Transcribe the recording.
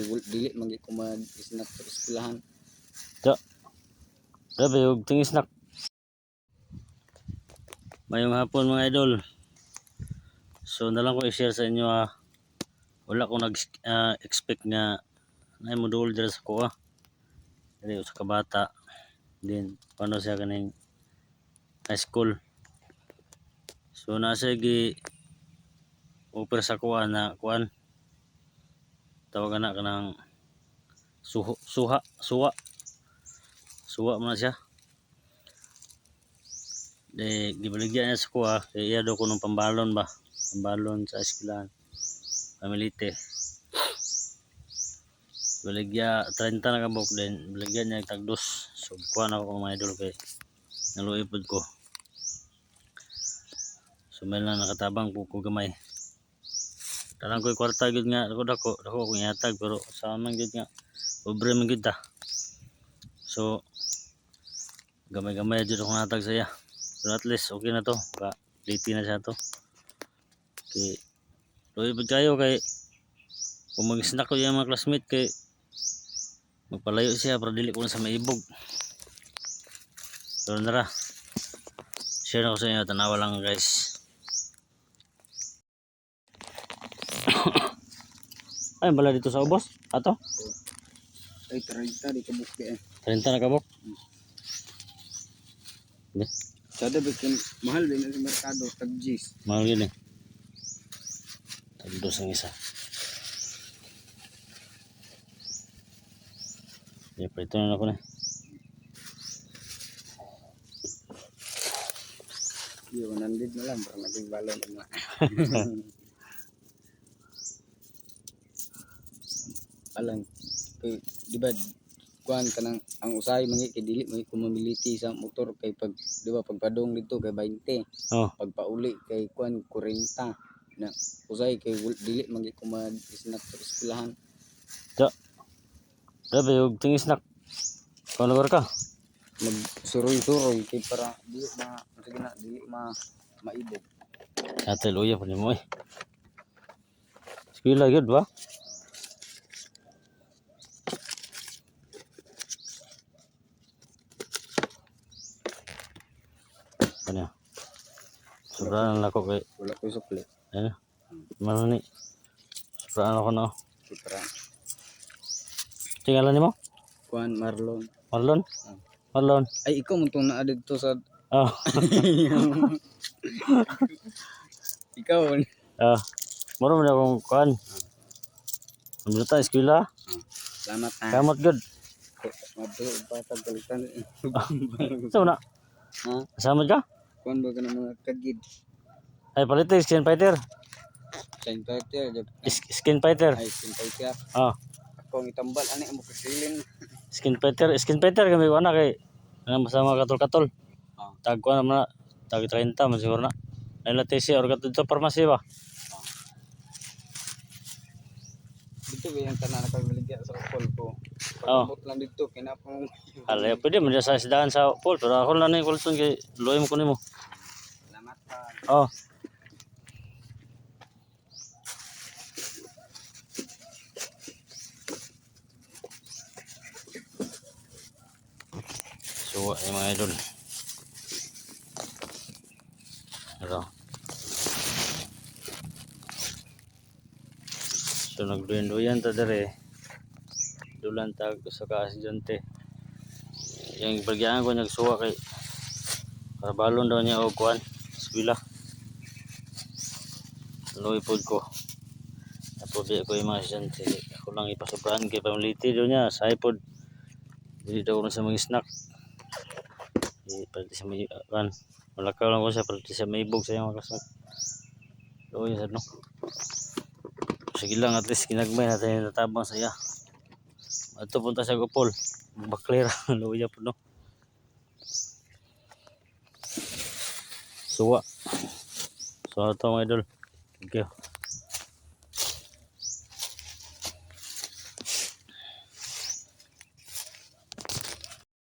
Dili man gyud ko mag-snack sa eskwelahan. Grabe yung ting snack. Mayong hapon mga idol. So nalang ko i-share sa inyo wala ko nag-expect nga na mo duol dira sa kuha. Dili sa kabata. Then paano siya kaning high school. So nasa gi offer sa kuha na kuan. Tawagan na kanang suwa mo na siya. Gibaligyan niya sa kuha kaya iya daw ko ng pambalon ba, pambalon sa eskwelahan pamilite. Baligya 30 na kabok din, baligyan niya tagdos. So kuha na ako mga idol kay naluipod ko. So may lang nakatabang po ko gamay. Talang ko'y kwarta gud nga dako akong ihatag pero sa man gud nga pobre man gud ta. So gamay-gamay jud akong natag sa iya. So at least okay na to, liti na siya to. Okay. Luipod kayo kay kung mag-snack ko yung mga classmate kay magpalayo siya para dili ko na sa maibog. So nara, share na ko sa inyo, tanawa lang guys. Ay bala dito sa ubos ato Ay 30 di kabuk eh. 30 na kabok. Sada bikin mahal din sa merkado tag G's. Mahal yun tagdos ang isa. Ito na ako na. Yung 100 na lang para naging balon na. Alang kay di ba kuan kanang ang usay mangi kay dili mangi kumamiliti sa motor kay pag di ba pagpadong dito kay 20. Oh. Pagpauli kay kuan 40 na usay kay dili mangi ko mag-snack sa eskwelahan. Grabe yung ting snack. Kung lugar ka? Magsuroy-suroy kay para dili maibog. Ate luya pa ni mo eh. Eskwela yun ba? Ano? Sobrang lang ako kay Wala ko sukli. ano? Mano ni? Sobrang ako na. Supra. Tingalan ni mo? Kuan Marlon. Marlon? Marlon? Ay ikaw mo itong naa dito sa Oh. ikaw. Moro mo na akong kuhan. Ano ta, eskwela? Salamat ha. Kamot good. Mabdo pa taggalitan. So na? Ha? Kasama ka? Kuan ba ka ng mga kagid? Ay, palit skin fighter. Skin fighter. Skin fighter. Ay, skin fighter. Ako ang itambal. Ano mo kasilin? Skin fighter kami ko na kay masama katol-katol. Tag ko na tag 30 man siguro na. Nalatay siya or katol dito farmasi ba? Dito ba yung tanan nakagaligya sa pool ko? Pag-abot lang dito, kinapang... Alay, pwede mo sa isdaan sa pool. Pero ako lang na yung kulton kay loy mo ko nimo. Salamat pa. Oh. So, ay mga idol. Ito. So, nagduyan ta dere. Dulan tag sa ka-asidente. Yung bagyaan ko nagsuwa kay para balon daw niya o kuan eskwela. Luipod ko. Napodi ko yung mga asidente. Ako lang ipasobrahan kay pamiliti daw niya sa iPod. Hindi daw na sa mga snack. Pati sa may kan malakaw lang ko siya pati sa may ibog sa iyang kasama. So yun no. Sige lang at least kinagmay natin natabang sa iya. Ato punta sa Gopol. Baklera luya po no. Suwa. So ito mga idol. Thank you.